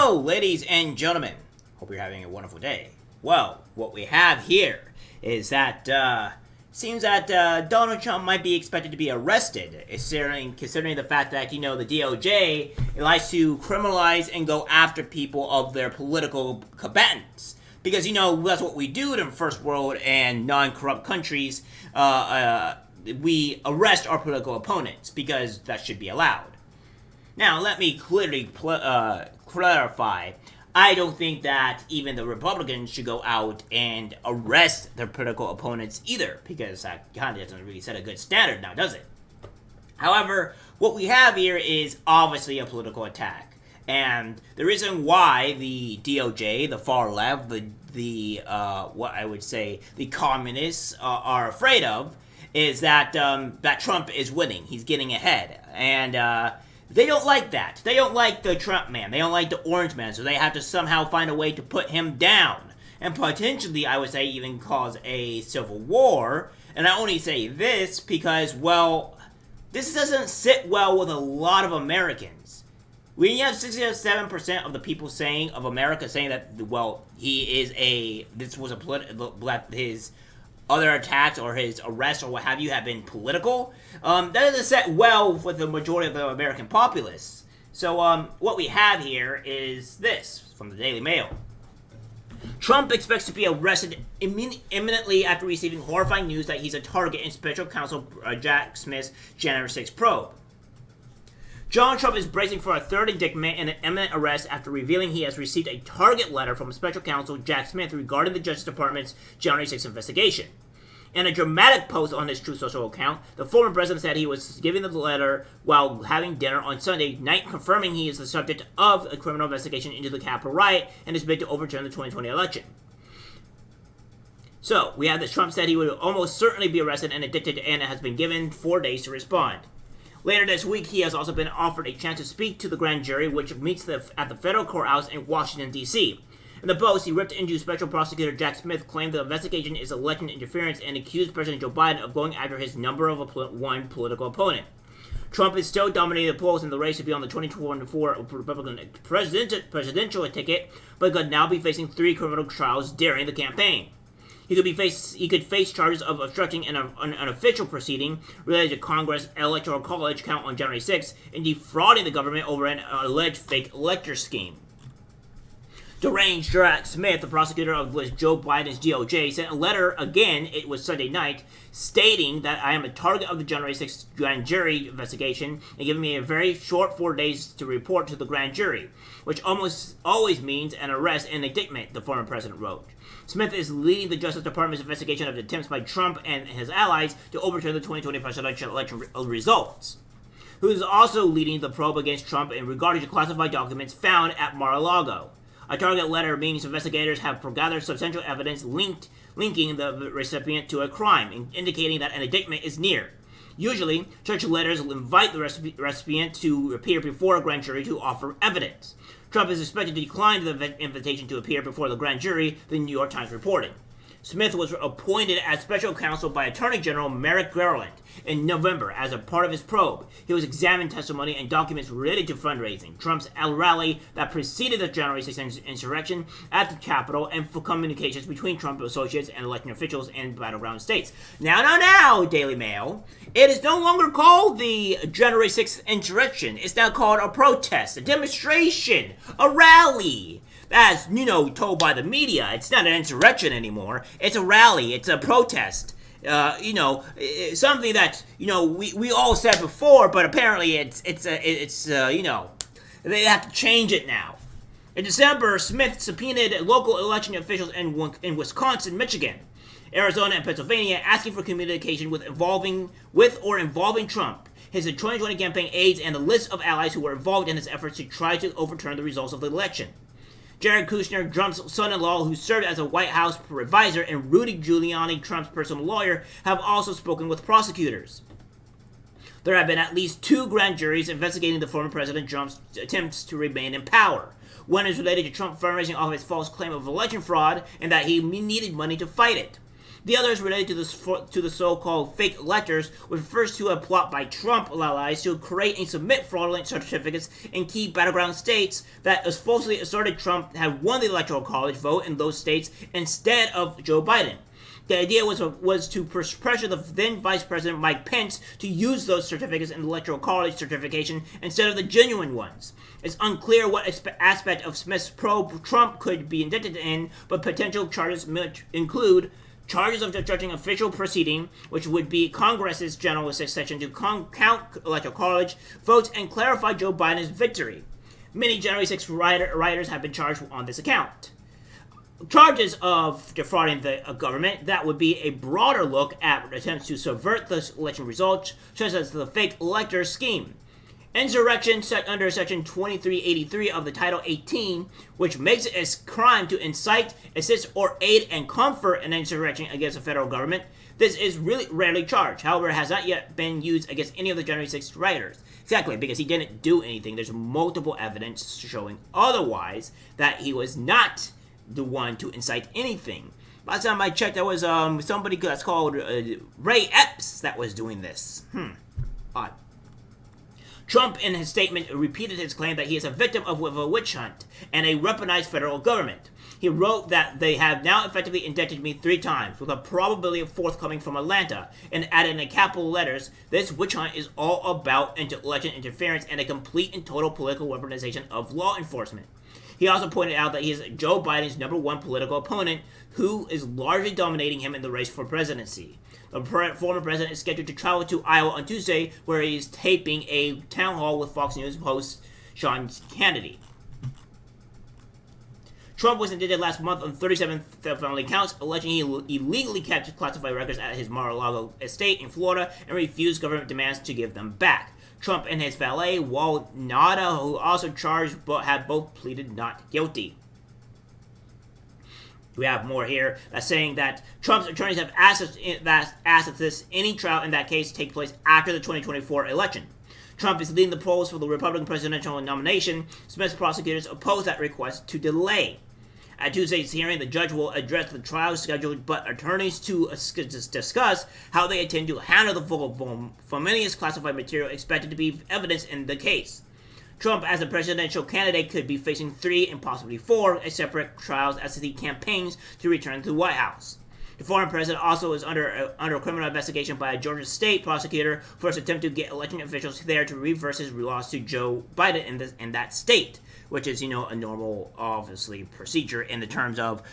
Hello, ladies and gentlemen. Hope you're having a wonderful day. Well, what we have here is that seems that Donald Trump might be expected to be arrested, considering the fact that, the DOJ likes to criminalize and go after people of their political combatants. Because, that's what we do in first world and non-corrupt countries. We arrest our political opponents because that should be allowed. Now, let me clearly clarify. I don't think that even the Republicans should go out and arrest their political opponents either, because that kind of doesn't really set a good standard now, does it? However, what we have here is obviously a political attack. And the reason why the DOJ, the far left, the communists are afraid of is that that Trump is winning. He's getting ahead. And they don't like that. They don't like the Trump man. They don't like the orange man. So they have to somehow find a way to put him down. And potentially, I would say, even cause a civil war. And I only say this because, well, this doesn't sit well with a lot of Americans. When you have 67% of the people of America saying that, well, his other attacks or his arrest or what have you have been political, that doesn't set well with the majority of the American populace. So what we have here is this from the Daily Mail. Trump expects to be arrested imminently after receiving horrifying news that he's a target in Special Counsel Jack Smith's January 6 probe. John Trump is bracing for a third indictment and an imminent arrest after revealing he has received a target letter from Special Counsel Jack Smith regarding the Justice Department's January 6 investigation. In a dramatic post on his Truth Social account, the former president said he was giving the letter while having dinner on Sunday night, confirming he is the subject of a criminal investigation into the Capitol riot and his bid to overturn the 2020 election. So, we have this: Trump said he would almost certainly be arrested and indicted and has been given 4 days to respond. Later this week, he has also been offered a chance to speak to the grand jury, which meets at the federal courthouse in Washington, D.C. In the post, he ripped into Special Prosecutor Jack Smith, claimed the investigation is election interference, and accused President Joe Biden of going after his number one political opponent. Trump is still dominating the polls in the race to be on the 2024 Republican presidential ticket, but could now be facing 3 criminal trials during the campaign. He could face charges of obstructing an official proceeding related to Congress Electoral College count on January 6th and defrauding the government over an alleged fake elector scheme. Deranged Jack Smith, the prosecutor of Joe Biden's DOJ, sent a letter again, it was Sunday night, stating that I am a target of the January 6th grand jury investigation and giving me a very short 4 days to report to the grand jury, which almost always means an arrest and indictment, the former president wrote. Smith is leading the Justice Department's investigation of attempts by Trump and his allies to overturn the 2020 presidential election results, who is also leading the probe against Trump in regard to classified documents found at Mar-a-Lago. A target letter means investigators have gathered substantial evidence linking the recipient to a crime, indicating that an indictment is near. Usually, such letters will invite the recipient to appear before a grand jury to offer evidence. Trump is expected to decline the invitation to appear before the grand jury, the New York Times reported. Smith was appointed as special counsel by Attorney General Merrick Garland in November as a part of his probe. He was examined testimony and documents related to fundraising, Trump's rally that preceded the January 6th insurrection at the Capitol, and for communications between Trump associates and election officials in battleground states. Now, Daily Mail, it is no longer called the January 6th insurrection. It's now called a protest, a demonstration, a rally. As, told by the media, it's not an insurrection anymore. It's a rally. It's a protest. Something that, we all said before, but apparently they have to change it now. In December, Smith subpoenaed local election officials in Wisconsin, Michigan, Arizona, and Pennsylvania, asking for communication involving Trump, his 2020 campaign aides, and a list of allies who were involved in his efforts to try to overturn the results of the election. Jared Kushner, Trump's son-in-law, who served as a White House advisor, and Rudy Giuliani, Trump's personal lawyer, have also spoken with prosecutors. There have been at least 2 grand juries investigating the former President Trump's attempts to remain in power. One is related to Trump fundraising off his false claim of election fraud and that he needed money to fight it. The other is related to the so-called fake electors, which refers to a plot by Trump allies to create and submit fraudulent certificates in key battleground states that falsely asserted Trump had won the Electoral College vote in those states instead of Joe Biden. The idea was to pressure the then Vice President Mike Pence to use those certificates in the Electoral College certification instead of the genuine ones. It's unclear what aspect of Smith's probe Trump could be indicted in, but potential charges include charges of obstructing official proceeding, which would be Congress's general session to count Electoral College votes and clarify Joe Biden's victory. Many January 6 rioters have been charged on this account. Charges of defrauding the government, that would be a broader look at attempts to subvert the election results, such as the fake elector scheme. Insurrection set under Section 2383 of the Title 18, which makes it a crime to incite, assist, or aid and comfort an insurrection against the federal government. This is really rarely charged. However, it has not yet been used against any of the January 6th rioters. Exactly, because he didn't do anything. There's multiple evidence showing otherwise, that he was not the one to incite anything. Last time I checked, there was somebody that's called Ray Epps that was doing this. Odd. Trump, in his statement, repeated his claim that he is a victim of a witch hunt and a weaponized federal government. He wrote that they have now effectively indicted me 3 times, with a probability of forthcoming from Atlanta, and added in capital letters, this witch hunt is all about election interference and a complete and total political weaponization of law enforcement. He also pointed out that he is Joe Biden's #1 political opponent, who is largely dominating him in the race for presidency. The former president is scheduled to travel to Iowa on Tuesday, where he is taping a town hall with Fox News host Sean Hannity. Trump was indicted last month on 37 felony counts, alleging he illegally kept classified records at his Mar-a-Lago estate in Florida and refused government demands to give them back. Trump and his valet, Wal Nada, who also charged, but had both pleaded not guilty. We have more here that's saying that Trump's attorneys have asked if any trial in that case take place after the 2024 election. Trump is leading the polls for the Republican presidential nomination. Smith's prosecutors oppose that request to delay. At Tuesday's hearing, the judge will address the trial schedule, but attorneys to discuss how they intend to handle the voluminous classified material expected to be evidence in the case. Trump, as a presidential candidate, could be facing 3 and possibly 4 separate trials as he campaigns to return to the White House. The former president also is under criminal investigation by a Georgia state prosecutor for his attempt to get election officials there to reverse his loss to Joe Biden in that state, which is, a normal, obviously, procedure in the terms of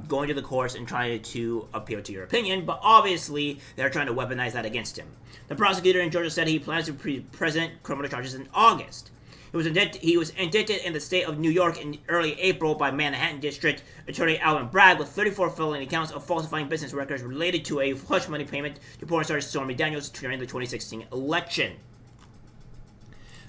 going to the courts and trying to appeal to your opinion, but obviously they're trying to weaponize that against him. The prosecutor in Georgia said he plans to present criminal charges in August. He was indicted in the state of New York in early April by Manhattan District Attorney Alvin Bragg with 34 felony counts of falsifying business records related to a hush money payment to porn star Stormy Daniels during the 2016 election.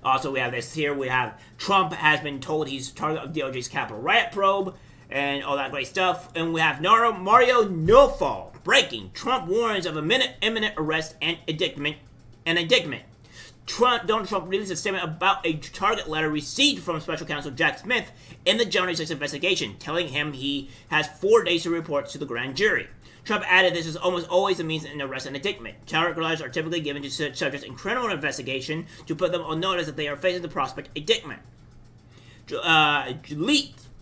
Also, we have this here. We have Trump has been told he's target of DOJ's Capitol riot probe and all that great stuff. And we have Mario Nofal breaking. Trump warns of imminent arrest and indictment. Donald Trump released a statement about a target letter received from Special Counsel Jack Smith in the January 6th investigation, telling him he has 4 days to report to the grand jury. Trump added this is almost always a means of arrest and indictment. Target letters are typically given to subjects in criminal investigation to put them on notice that they are facing the prospect of indictment.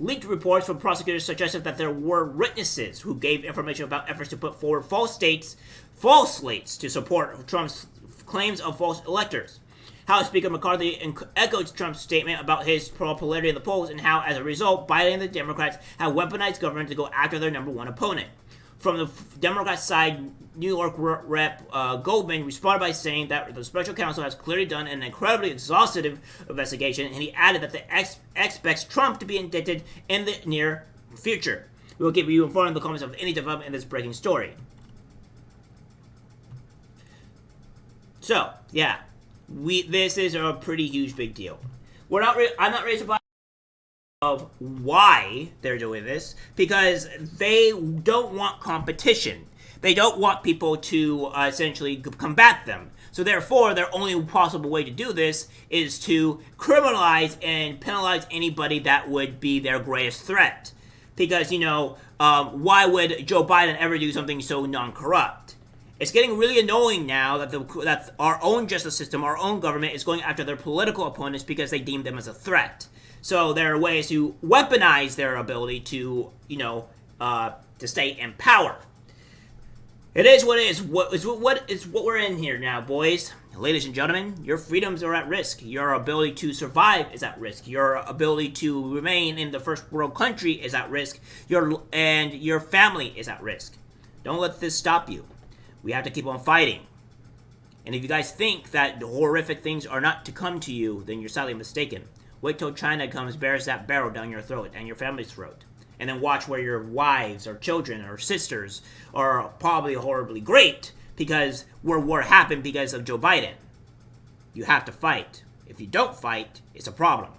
Leaked reports from prosecutors suggested that there were witnesses who gave information about efforts to put forward false slates to support Trump's claims of false electors. House Speaker McCarthy echoed Trump's statement about his popularity in the polls and how, as a result, Biden and the Democrats have weaponized government to go after their #1 opponent. From the Democrat side, New York Rep. Goldman responded by saying that the special counsel has clearly done an incredibly exhaustive investigation, and he added that expects Trump to be indicted in the near future. We will keep you informed in the comments of any development in this breaking story. So, yeah, this is a pretty huge big deal. I'm not ready to buy of why they're doing this, because they don't want competition. They don't want people to essentially combat them. So therefore, their only possible way to do this is to criminalize and penalize anybody that would be their greatest threat. because, why would Joe Biden ever do something so non-corrupt? It's getting really annoying now that our own justice system, our own government, is going after their political opponents because they deem them as a threat. So there are ways to weaponize their ability to, to stay in power. It is what it is. What is what we're in here now, boys. Ladies and gentlemen, your freedoms are at risk. Your ability to survive is at risk. Your ability to remain in the first world country is at risk. Your family is at risk. Don't let this stop you. We have to keep on fighting. And if you guys think that the horrific things are not to come to you, then you're sadly mistaken. Wait till China comes, bears that barrel down your throat and your family's throat. And then watch where your wives or children or sisters are probably horribly great because war happened because of Joe Biden. You have to fight. If you don't fight, it's a problem.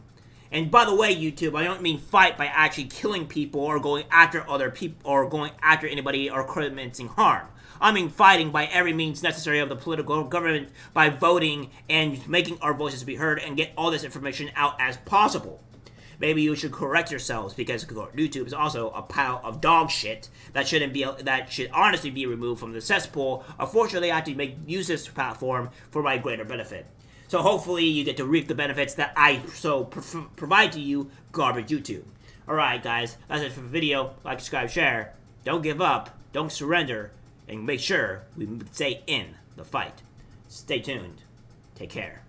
And by the way, YouTube, I don't mean fight by actually killing people or going after other people or going after anybody or commencing harm. I mean fighting by every means necessary of the political government by voting and making our voices be heard and get all this information out as possible. Maybe you should correct yourselves because YouTube is also a pile of dog shit that should honestly be removed from the cesspool. Unfortunately, I have to use this platform for my greater benefit. So hopefully you get to reap the benefits that I provide to you, garbage YouTube. Alright guys, that's it for the video. Like, subscribe, share. Don't give up, don't surrender, and make sure we stay in the fight. Stay tuned. Take care.